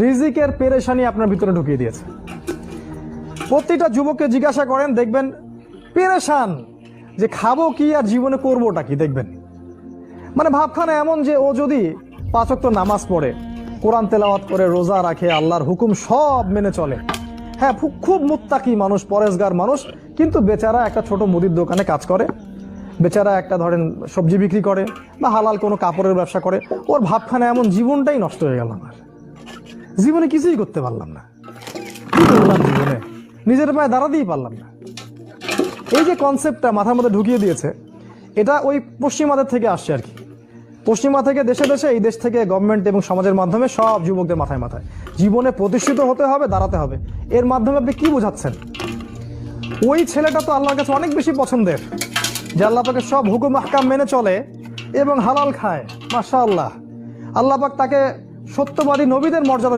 রিজিকের পেরেশানি আপনার ভিতরে ঢুকিয়ে দিয়েছে। প্রতিটা যুবককে জিজ্ঞাসা করেন, দেখবেন পেরেশান যে খাবো কি আর জীবনে করবোটা কি। দেখবেন মানে ভাবখানা এমন যে ও যদি 5 ওয়াক্ত নামাজ পড়ে, কোরআন তেলাওয়াত করে, রোজা রাখে, আল্লাহর হুকুম সব মেনে চলে, হ্যাঁ খুব মুত্তাকি মানুষ, পরেশগার মানুষ, কিন্তু বেচারা একটা ছোট মুদির দোকানে কাজ করে, বেচারা একটা ধরেন সবজি বিক্রি করে বা হালাল কোনো কাপড়ের ব্যবসা করে, ওর ভাবখানা এমন জীবনটাই নষ্ট হয়ে গেল। আমার জীবনে কিছুই করতে পারলাম না, কি করলাম জীবনে, নিজের পায়ে দাঁড়াতেই পারলাম না। এই যে কনসেপ্টটা মাথার মধ্যে ঢুকিয়ে দিয়েছে, এটা ওই পশ্চিমাদের থেকে আসছে আর কি। পশ্চিমা থেকে দেশে দেশে, এই দেশ থেকে গভর্নমেন্ট এবং সমাজের মাধ্যমে সব যুবকদের মাথায় মাথায় জীবনে প্রতিষ্ঠিত হতে হবে, দাঁড়াতে হবে। এর মাধ্যমে আপনি কি বোঝাচ্ছেন? ওই ছেলেটা তো আল্লাহর কাছে অনেক বেশি পছন্দের, যে আল্লাহ পাকে সব হুকুম আহকাম মেনে চলে এবং হালাল খায়, মাশাআল্লাহ। আল্লাহ পাক তাকে সত্যবাদী নবীদের মর্যাদা